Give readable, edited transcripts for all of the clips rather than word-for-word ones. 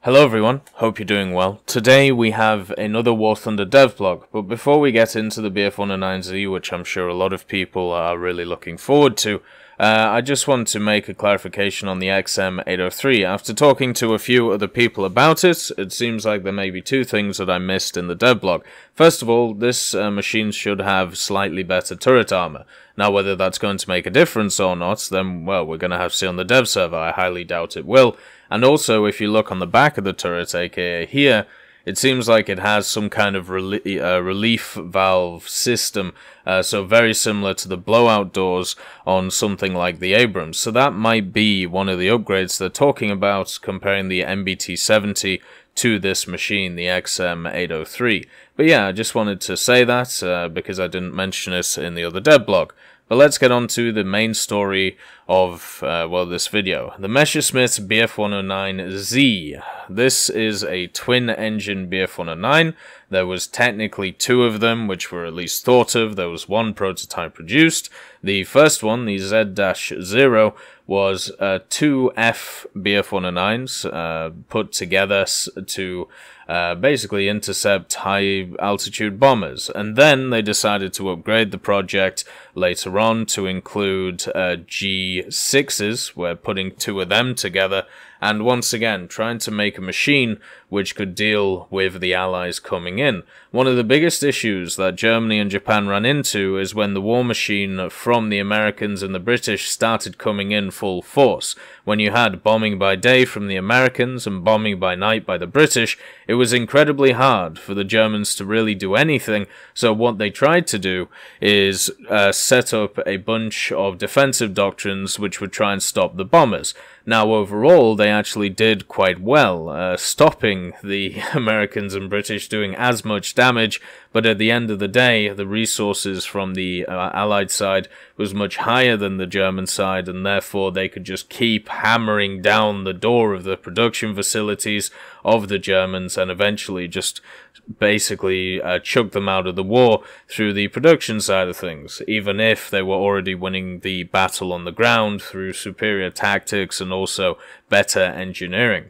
Hello everyone, hope you're doing well. Today we have another War Thunder Devblog, but before we get into the BF-109Z, which I'm sure a lot of people are really looking forward to, I just want to make a clarification on the XM803. After talking to a few other people about it, it seems like there may be two things that I missed in the devblog. First of all, this machine should have slightly better turret armor. Now, whether that's going to make a difference or not, then, well, we're going to have to see on the dev server. I highly doubt it will. And also, if you look on the back of the turret, aka here, it seems like it has some kind of relief valve system, so very similar to the blowout doors on something like the Abrams. So that might be one of the upgrades they're talking about, comparing the MBT-70 to this machine, the XM803. But yeah, I just wanted to say that because I didn't mention it in the other devblog. But let's get on to the main story of, well, this video. The Messerschmitt BF-109Z. This is a twin-engine BF-109. There was technically two of them, which were at least thought of. There was one prototype produced. The first one, the Z-0, was two F BF-109s put together to basically intercept high-altitude bombers. And then they decided to upgrade the project later on to include G6s. We're putting two of them together, and once again trying to make a machine which could deal with the Allies coming in. One of the biggest issues that Germany and Japan ran into is when the war machine from the Americans and the British started coming in full force. When you had bombing by day from the Americans and bombing by night by the British, it was incredibly hard for the Germans to really do anything. So what they tried to do is set up a bunch of defensive doctrines which would try and stop the bombers. Now, overall, they actually did quite well, stopping the Americans and British doing as much damage, but at the end of the day, the resources from the Allied side was much higher than the German side, and therefore they could just keep hammering down the door of the production facilities of the Germans and eventually just basically chuck them out of the war through the production side of things, even if they were already winning the battle on the ground through superior tactics and also better engineering.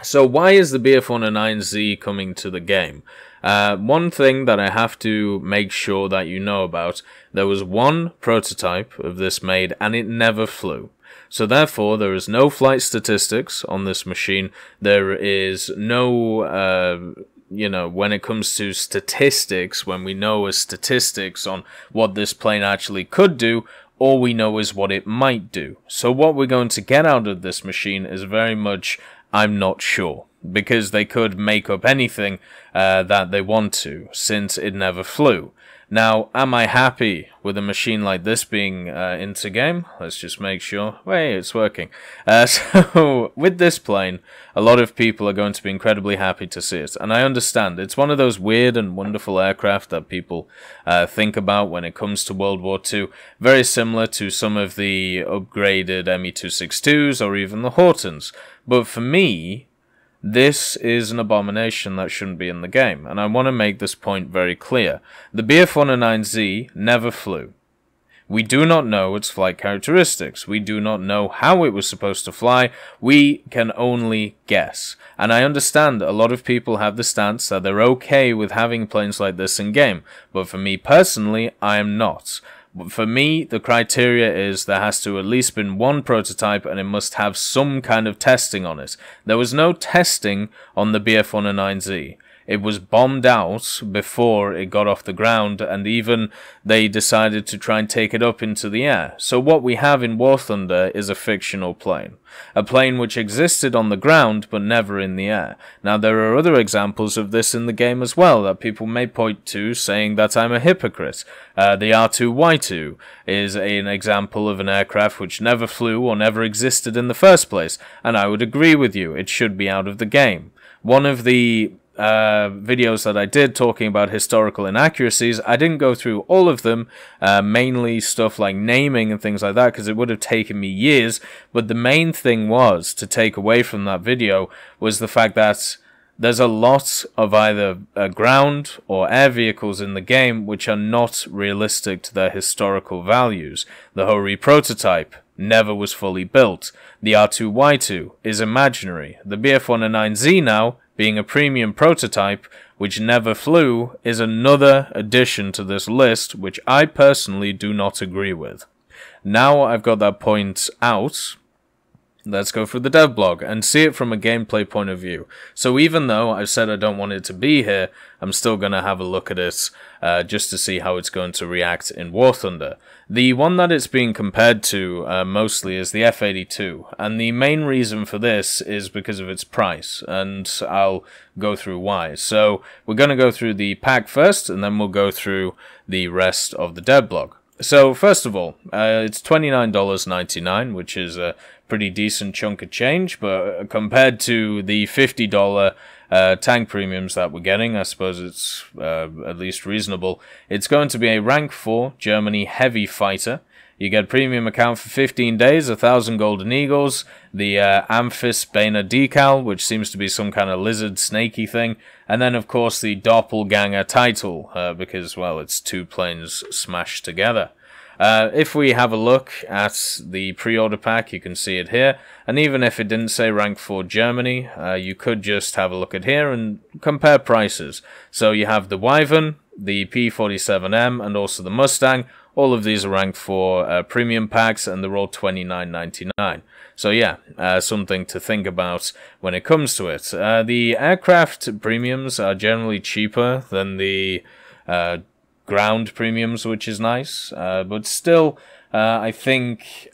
So why is the BF-109Z coming to the game? One thing that I have to make sure that you know about, there was one prototype of this made and it never flew. So therefore, there is no flight statistics on this machine. There is no, you know, when it comes to statistics, when we know as statistics on what this plane actually could do, all we know is what it might do. So what we're going to get out of this machine is very much, I'm not sure, because they could make up anything that they want to, since it never flew. Now, am I happy with a machine like this being into game? Let's just make sure. Hey, it's working. So, with this plane, a lot of people are going to be incredibly happy to see it. And I understand, it's one of those weird and wonderful aircraft that people think about when it comes to World War II. Very similar to some of the upgraded Me-262s or even the Hortons. But for me, this is an abomination that shouldn't be in the game, and I want to make this point very clear. The BF-109Z never flew. We do not know its flight characteristics. We do not know how it was supposed to fly. We can only guess. And I understand a lot of people have the stance that they're okay with having planes like this in game, but for me personally, I am not. For me, the criteria is there has to at least been one prototype and it must have some kind of testing on it. There was no testing on the BF-109Z. It was bombed out before it got off the ground, and even they decided to try and take it up into the air. So what we have in War Thunder is a fictional plane. A plane which existed on the ground but never in the air. Now there are other examples of this in the game as well that people may point to, saying that I'm a hypocrite. The R2Y2 is an example of an aircraft which never flew or never existed in the first place, and I would agree with you, it should be out of the game. One of the videos that I did talking about historical inaccuracies, I didn't go through all of them, mainly stuff like naming and things like that, because it would have taken me years, but the main thing was to take away from that video was the fact that there's a lot of either ground or air vehicles in the game which are not realistic to their historical values. The Hori prototype never was fully built. The R2Y2 is imaginary. The BF109Z now, being a premium prototype, which never flew, is another addition to this list, which I personally do not agree with. Now I've got that point out, let's go through the Devblog and see it from a gameplay point of view. So even though I've said I don't want it to be here, I'm still going to have a look at it just to see how it's going to react in War Thunder. The one that it's being compared to mostly is the F-82, and the main reason for this is because of its price, and I'll go through why. So we're going to go through the pack first, and then we'll go through the rest of the Devblog. So first of all, it's $29.99, which is a pretty decent chunk of change, but compared to the $50 tank premiums that we're getting, I suppose it's at least reasonable. It's going to be a rank 4 Germany heavy fighter. You get premium account for 15 days, 1,000 golden eagles, the Amphis Bana decal, which seems to be some kind of lizard snaky thing, and then of course the doppelganger title, because, well, it's two planes smashed together. If we have a look at the pre-order pack, you can see it here, and even if it didn't say rank 4 Germany, you could just have a look at here and compare prices. So you have the Wyvern, the P-47M, and also the Mustang. All of these are ranked for premium packs, and they're all $29.99. So yeah, something to think about when it comes to it. The aircraft premiums are generally cheaper than the ground premiums, which is nice, but still, I think,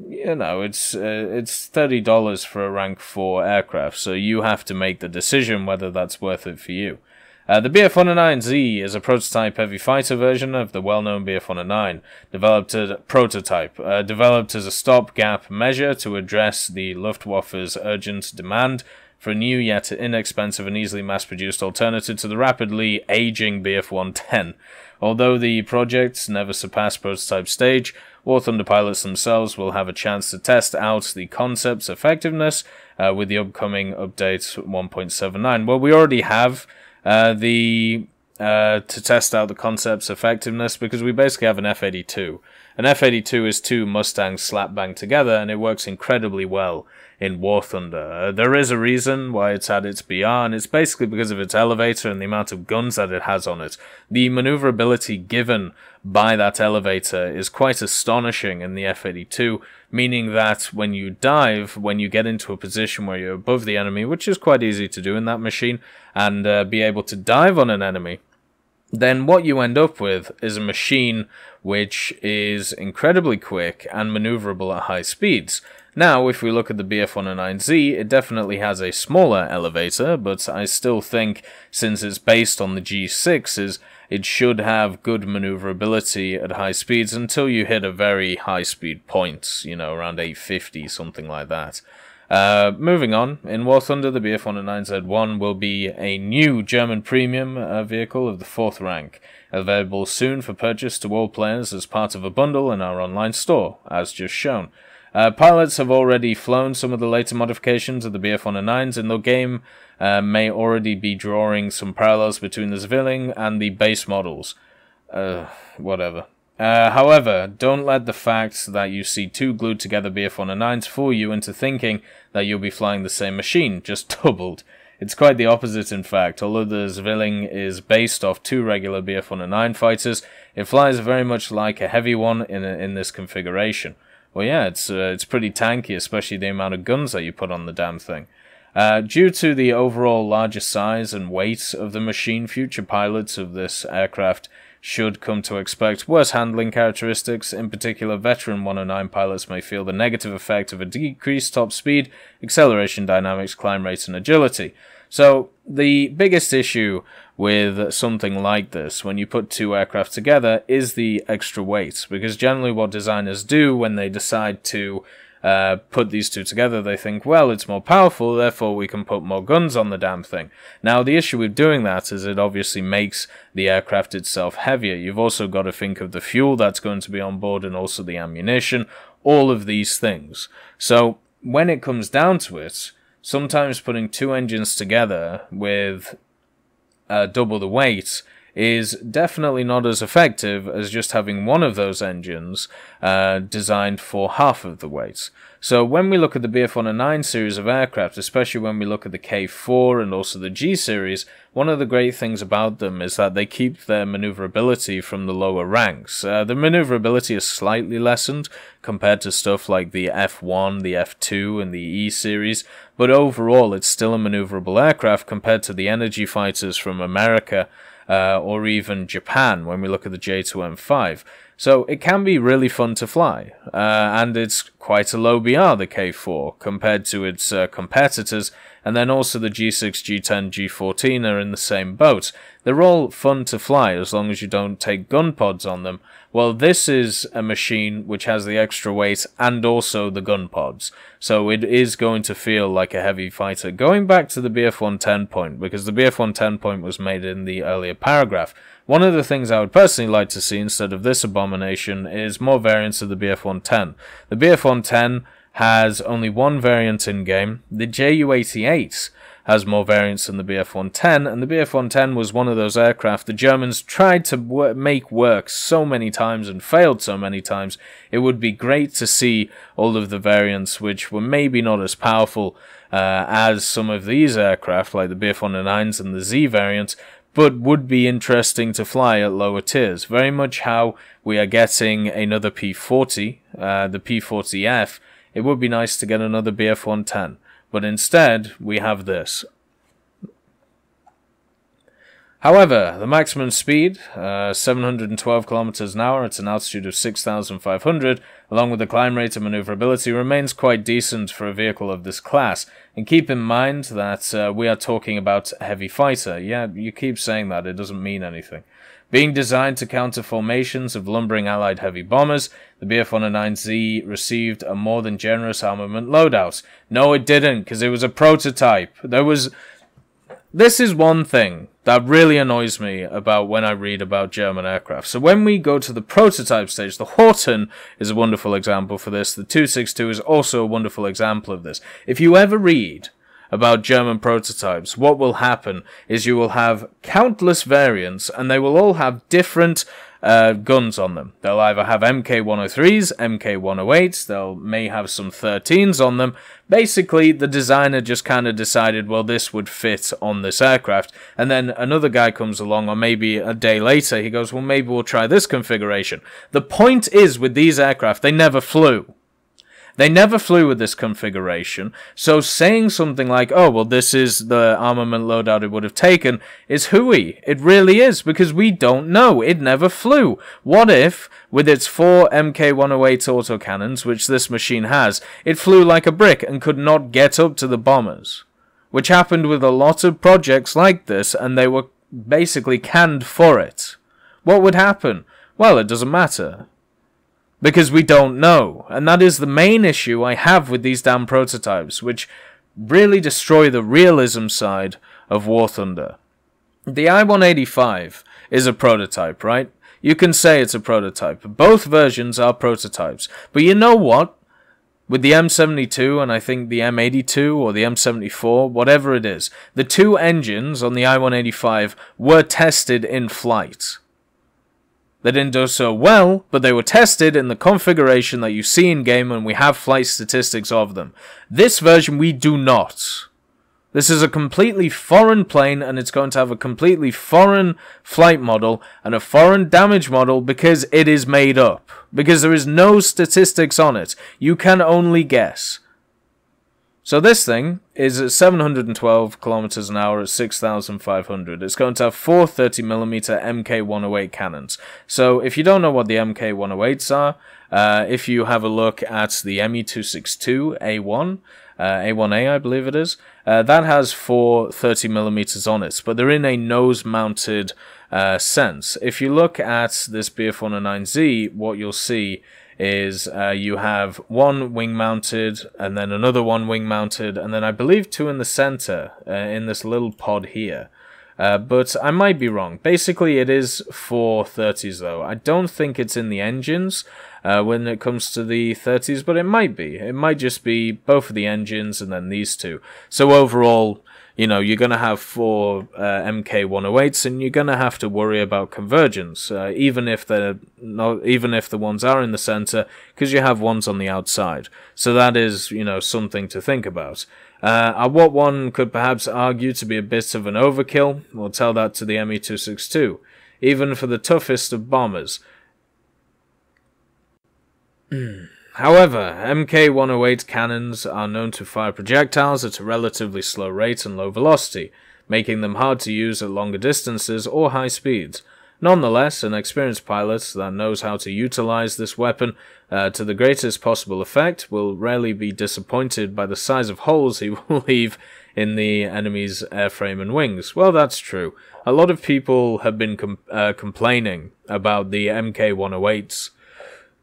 you know, it's $30 for a rank 4 aircraft, so you have to make the decision whether that's worth it for you. The BF109Z is a prototype heavy fighter version of the well-known BF109, developed as a stopgap measure to address the Luftwaffe's urgent demand for a new yet inexpensive and easily mass-produced alternative to the rapidly aging BF110. Although the project never surpassed prototype stage, War Thunder pilots themselves will have a chance to test out the concept's effectiveness with the upcoming update 1.79. Well, we already have to test out the concept's effectiveness because we basically have an F-82. An F-82 is two Mustangs slap bang together, and it works incredibly well in War Thunder. There is a reason why it's at its BR, and it's basically because of its elevator and the amount of guns that it has on it. The maneuverability given by that elevator is quite astonishing in the F-82, meaning that when you dive, when you get into a position where you're above the enemy, which is quite easy to do in that machine, and be able to dive on an enemy, then what you end up with is a machine which is incredibly quick and maneuverable at high speeds. Now, if we look at the BF109Z, it definitely has a smaller elevator, but I still think, since it's based on the G6s, it should have good maneuverability at high speeds until you hit a very high speed point, you know, around 850, something like that. Moving on, in War Thunder, the BF109Z1 will be a new German premium vehicle of the 4th rank, available soon for purchase to all players as part of a bundle in our online store, as just shown. Pilots have already flown some of the later modifications of the BF109s, and the game may already be drawing some parallels between the Zwilling and the base models. Whatever. However, don't let the fact that you see two glued together BF109s fool you into thinking that you'll be flying the same machine, just doubled. It's quite the opposite, in fact. Although the Zwilling is based off two regular BF109 fighters, it flies very much like a heavy one in this configuration. Well, yeah, it's pretty tanky, especially the amount of guns that you put on the damn thing. Due to the overall larger size and weight of the machine, future pilots of this aircraft should come to expect worse handling characteristics. In particular, veteran 109 pilots may feel the negative effect of a decreased top speed, acceleration dynamics, climb rate, and agility. So, the biggest issue with something like this, when you put two aircraft together, is the extra weight. Because generally what designers do when they decide to put these two together, they think, well, it's more powerful, therefore we can put more guns on the damn thing. Now, the issue with doing that is it obviously makes the aircraft itself heavier. You've also got to think of the fuel that's going to be on board and also the ammunition, all of these things. So, when it comes down to it, sometimes putting two engines together with double the weight is definitely not as effective as just having one of those engines designed for half of the weight. So when we look at the BF-109 series of aircraft, especially when we look at the K4 and also the G series, one of the great things about them is that they keep their maneuverability from the lower ranks. The maneuverability is slightly lessened compared to stuff like the F1, the F2, and the E series, but overall it's still a maneuverable aircraft compared to the energy fighters from America or even Japan when we look at the J2M5. So it can be really fun to fly, and it's quite a low BR, the K4, compared to its competitors, and then also the G6, G10, G14 are in the same boat. They're all fun to fly as long as you don't take gun pods on them. Well, this is a machine which has the extra weight and also the gun pods, so it is going to feel like a heavy fighter. Going back to the BF-110 point, because the BF-110 point was made in the earlier paragraph, one of the things I would personally like to see instead of this abomination is more variants of the BF-110. The BF-110 has only one variant in-game. The Ju-88 has more variants than the BF-110, and the BF-110 was one of those aircraft the Germans tried to make work so many times and failed so many times. It would be great to see all of the variants which were maybe not as powerful as some of these aircraft, like the BF-109s and the Z variant, but would be interesting to fly at lower tiers. Very much how we are getting another P-40, the P-40F. It would be nice to get another BF-110, but instead we have this. However, the maximum speed, 712 kilometers an hour at an altitude of 6,500, along with the climb rate and maneuverability, remains quite decent for a vehicle of this class. And keep in mind that we are talking about a heavy fighter. Yeah, you keep saying that, it doesn't mean anything. Being designed to counter formations of lumbering Allied heavy bombers, the BF-109Z received a more than generous armament loadout. No, it didn't, because it was a prototype. This is one thing that really annoys me about when I read about German aircraft. So when we go to the prototype stage, the Horten is a wonderful example for this. The 262 is also a wonderful example of this. If you ever read about German prototypes, what will happen is you will have countless variants, and they will all have different guns on them. They'll either have MK103s, MK108s, they may have some 13s on them. Basically, the designer just kind of decided, well, this would fit on this aircraft, and then another guy comes along, or maybe a day later, he goes, well, maybe we'll try this configuration. The point is, with these aircraft, they never flew. They never flew with this configuration, so saying something like, oh, well, this is the armament loadout it would have taken, is hooey. It really is, because we don't know. It never flew. What if, with its 4 MK108 autocannons, which this machine has, it flew like a brick and could not get up to the bombers? Which happened with a lot of projects like this, and they were basically canned for it. What would happen? Well, it doesn't matter. Because we don't know. And that is the main issue I have with these damn prototypes, which really destroy the realism side of War Thunder. The I-185 is a prototype, right? You can say it's a prototype. Both versions are prototypes. But you know what? With the M72 and I think the M82 or the M74, whatever it is, the two engines on the I-185 were tested in flight. They didn't do so well, but they were tested in the configuration that you see in-game, and we have flight statistics of them. This version, we do not. This is a completely foreign plane, and it's going to have a completely foreign flight model and a foreign damage model because it is made up. Because there is no statistics on it. You can only guess. So this thing is at 712 kilometers an hour at 6,500. It's going to have 4 30mm MK108 cannons. So if you don't know what the MK108s are, if you have a look at the ME262A1, A1A I believe it is, that has 4 30mm on it, but they're in a nose-mounted sense. If you look at this BF-109Z, what you'll see is you have one wing-mounted, and then another one wing-mounted, and then I believe 2 in the center, in this little pod here. But I might be wrong. Basically, it is 4 30s, though. I don't think it's in the engines when it comes to the 30s, but it might be. It might just be both of the engines and then these two. So overall, you know, you're going to have 4 MK108s, and you're going to have to worry about convergence, even if the ones are in the center, because you have ones on the outside. So that is, you know, something to think about. What one could perhaps argue to be a bit of an overkill, we'll tell that to the ME262, even for the toughest of bombers. However, MK108 cannons are known to fire projectiles at a relatively slow rate and low velocity, making them hard to use at longer distances or high speeds. Nonetheless, an experienced pilot that knows how to utilize this weapon to the greatest possible effect will rarely be disappointed by the size of holes he will leave in the enemy's airframe and wings. Well, that's true. A lot of people have been complaining about the MK108s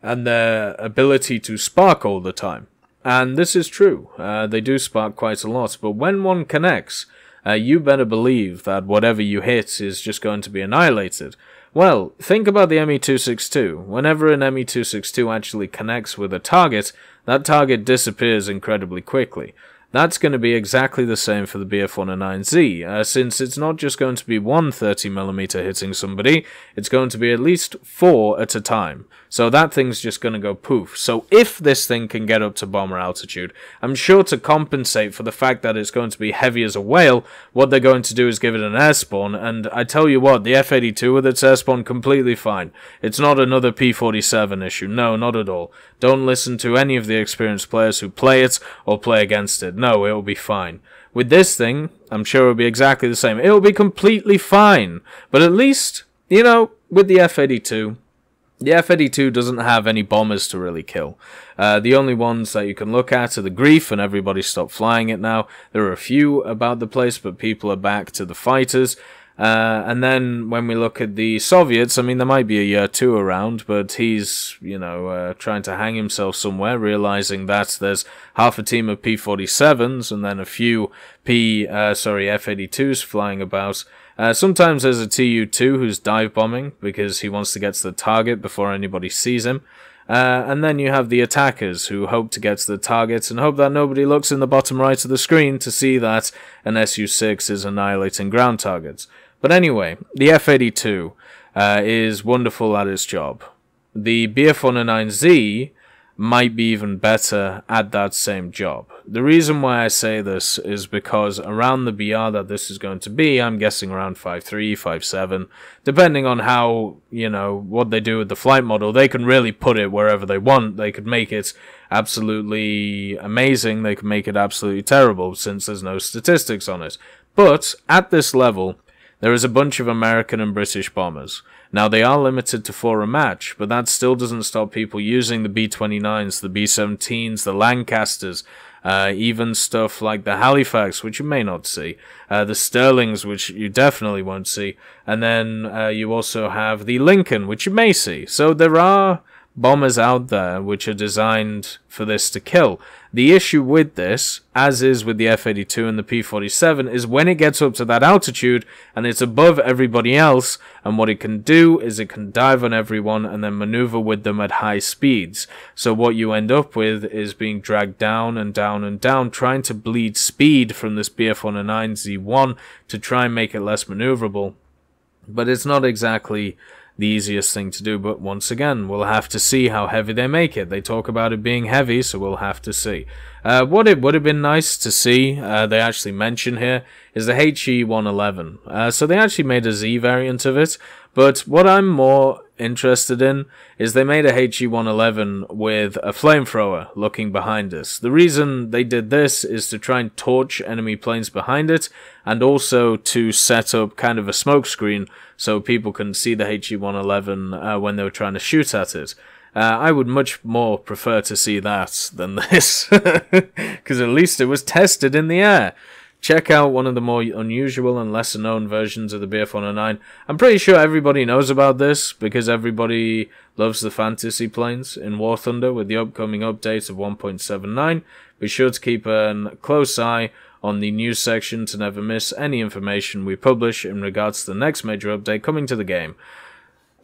and their ability to spark all the time. And this is true. They do spark quite a lot, but when one connects, you better believe that whatever you hit is just going to be annihilated. Well, think about the ME262. Whenever an ME262 actually connects with a target, that target disappears incredibly quickly. That's going to be exactly the same for the BF-109Z, since it's not just going to be one 30mm hitting somebody, it's going to be at least 4 at a time. So that thing's just going to go poof. So if this thing can get up to bomber altitude, I'm sure to compensate for the fact that it's going to be heavy as a whale, what they're going to do is give it an air spawn, and I tell you what, the F-82 with its air spawn, completely fine. It's not another P-47 issue, no, not at all. Don't listen to any of the experienced players who play it or play against it. No, it'll be fine. With this thing, I'm sure it'll be exactly the same. It'll be completely fine. But at least, you know, with the F-82, the F-82 doesn't have any bombers to really kill. The only ones that you can look at are the Grief, and everybody stopped flying it now. There are a few about the place, but people are back to the fighters. And then when we look at the Soviets, I mean, there might be a year 2 around, but he's, you know, trying to hang himself somewhere, realizing that there's half a team of P-47s and then a few F-82s flying about. Sometimes there's a Tu-2 who's dive bombing because he wants to get to the target before anybody sees him. And then you have the attackers who hope to get to the target and hope that nobody looks in the bottom right of the screen to see that an Su-6 is annihilating ground targets. But anyway, the F-82 is wonderful at its job. The BF-109Z might be even better at that same job. The reason why I say this is because around the BR that this is going to be, I'm guessing around 5.3, 5.7, depending on how, you know, what they do with the flight model, they can really put it wherever they want. They could make it absolutely amazing, they could make it absolutely terrible, since there's no statistics on it. But at this level, there is a bunch of American and British bombers. Now, they are limited to 4 a match, but that still doesn't stop people using the B-29s, the B-17s, the Lancasters, even stuff like the Halifax, which you may not see, the Sterlings, which you definitely won't see, and then you also have the Lincoln, which you may see. So there are bombers out there which are designed for this to kill. The issue with this, as is with the F-82 and the P-47, is when it gets up to that altitude and it's above everybody else, and what it can do is it can dive on everyone and then maneuver with them at high speeds. So what you end up with is being dragged down and down and down, trying to bleed speed from this BF-109Z1 to try and make it less maneuverable. But it's not exactly the easiest thing to do, but once again, we'll have to see how heavy they make it. They talk about it being heavy, so we'll have to see. What it would have been nice to see, they actually mention here, is the HE-111. So they actually made a Z variant of it, but what I'm more interested in is they made a HE-111 with a flamethrower looking behind us. The reason they did this is to try and torch enemy planes behind it, and also to set up kind of a smoke screen so people can see the HE-111 when they were trying to shoot at it. I would much more prefer to see that than this, because at least it was tested in the air. Check out one of the more unusual and lesser known versions of the BF-109. I'm pretty sure everybody knows about this, because everybody loves the fantasy planes in War Thunder with the upcoming update of 1.79. Be sure to keep a close eye on the news section to never miss any information we publish in regards to the next major update coming to the game.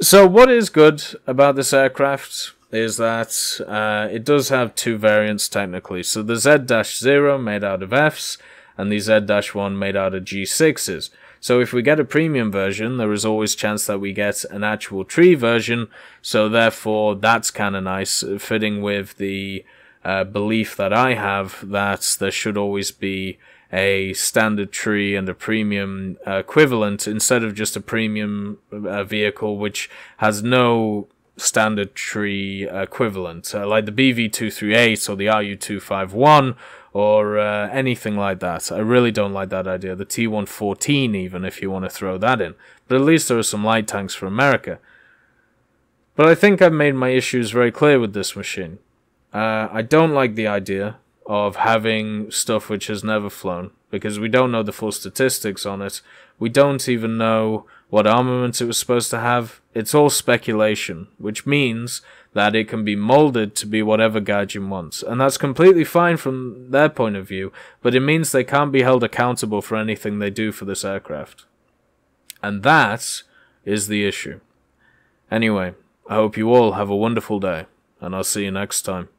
So what is good about this aircraft is that it does have 2 variants technically. So the Z-0 made out of Fs, and the Z-1 made out of G6s. So if we get a premium version, there is always chance that we get an actual tree version, so therefore that's kind of nice, fitting with the belief that I have that there should always be a standard tree and a premium equivalent instead of just a premium vehicle which has no standard tree equivalent, like the BV238 or the RU251 or anything like that. I really don't like that idea. The T114 even, if you want to throw that in. But at least there are some light tanks for America. But I think I've made my issues very clear with this machine. I don't like the idea of having stuff which has never flown, because we don't know the full statistics on it. We don't even know what armaments it was supposed to have. It's all speculation, which means that it can be molded to be whatever Gaijin wants. And that's completely fine from their point of view, but it means they can't be held accountable for anything they do for this aircraft. And that is the issue. Anyway, I hope you all have a wonderful day, and I'll see you next time.